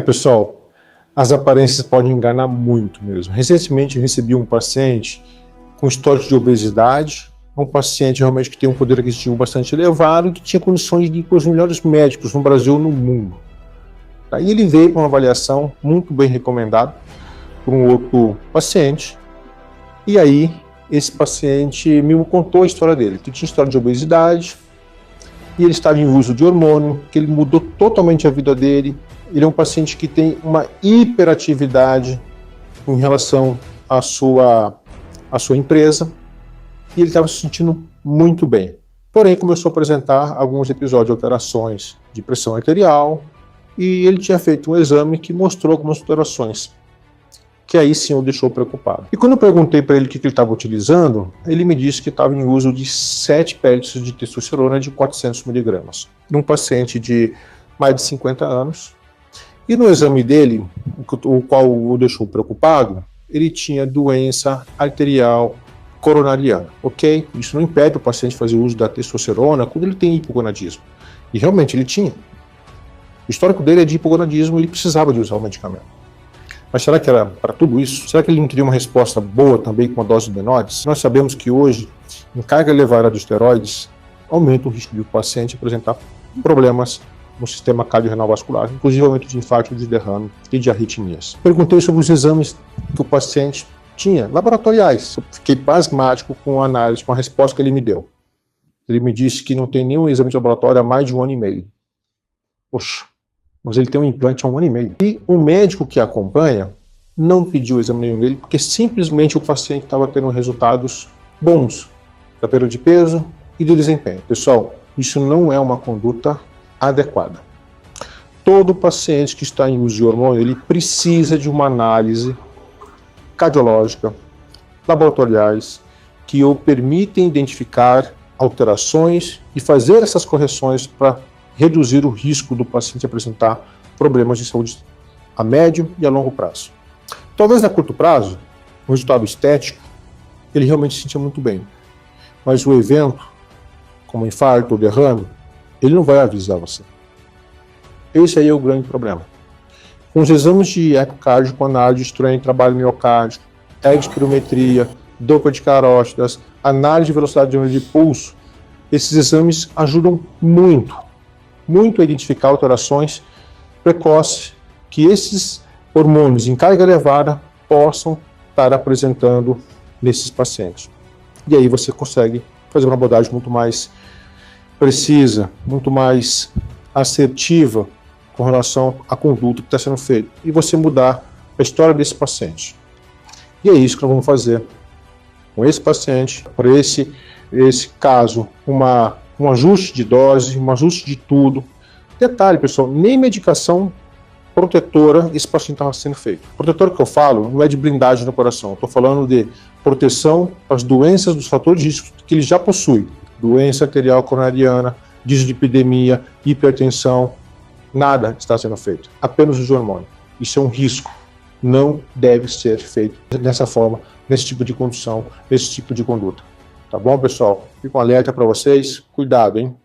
Pessoal, as aparências podem enganar muito mesmo. Recentemente eu recebi um paciente com histórico de obesidade, um paciente realmente que tem um poder aquisitivo bastante elevado e que tinha condições de ir com os melhores médicos no Brasil e no mundo. Aí ele veio com uma avaliação muito bem recomendada por um outro paciente, e aí esse paciente me contou a história dele, que tinha história de obesidade, e ele estava em uso de hormônio, que ele mudou totalmente a vida dele. Ele é um paciente que tem uma hiperatividade em relação à sua empresa, e ele estava se sentindo muito bem. Porém, começou a apresentar alguns episódios de alterações de pressão arterial, e ele tinha feito um exame que mostrou algumas alterações, que aí sim o deixou preocupado. E quando eu perguntei para ele o que ele estava utilizando, ele me disse que estava em uso de 7 pellets de testosterona de 400 mg, num paciente de mais de 50 anos. E no exame dele, o qual o deixou preocupado, ele tinha doença arterial coronariana, ok? Isso não impede o paciente fazer uso da testosterona quando ele tem hipogonadismo. E realmente ele tinha. O histórico dele é de hipogonadismo e ele precisava de usar o medicamento. Mas será que era para tudo isso? Será que ele não teria uma resposta boa também com a dose de Denodes? Nós sabemos que hoje, em carga elevada de esteroides, aumenta o risco do paciente apresentar problemas no sistema cardiorrenal vascular, inclusive aumento de infarto, de derrame e de arritmias. Perguntei sobre os exames que o paciente tinha, laboratoriais. Eu fiquei pasmático com a análise, com a resposta que ele me deu. Ele me disse que não tem nenhum exame de laboratório há mais de 1 ano e meio. Poxa, mas ele tem um implante há 1 ano e meio. E o médico que acompanha não pediu o exame nenhum dele, porque simplesmente o paciente estava tendo resultados bons da perda de peso e do desempenho. Pessoal, isso não é uma conduta adequada. Todo paciente que está em uso de hormônio, ele precisa de uma análise cardiológica, laboratoriais, que o permitem identificar alterações e fazer essas correções para reduzir o risco do paciente apresentar problemas de saúde a médio e a longo prazo. Talvez a curto prazo, o resultado estético, ele realmente se sentia muito bem, mas o evento, como infarto ou derrame, ele não vai avisar você. Esse aí é o grande problema. Com os exames de ecocardio, com análise de estranho trabalho miocárdico, espirometria, Doppler de carótidas, análise de velocidade de pulso, esses exames ajudam muito a identificar alterações precoces que esses hormônios em carga elevada possam estar apresentando nesses pacientes. E aí você consegue fazer uma abordagem muito mais precisa, muito mais assertiva com relação à conduta que está sendo feita e você mudar a história desse paciente. E é isso que nós vamos fazer com esse paciente, para esse caso, um ajuste de dose, um ajuste de tudo. Detalhe, pessoal, nem medicação protetora esse paciente estava sendo feito. Protetor que eu falo não é de blindagem no coração, estou falando de proteção para as doenças dos fatores de risco que ele já possui. Doença arterial coronariana, dislipidemia, hipertensão, nada está sendo feito, apenas o hormônio. Isso é um risco, não deve ser feito dessa forma, nesse tipo de condução, nesse tipo de conduta. Tá bom, pessoal? Fico um alerta para vocês, cuidado, hein?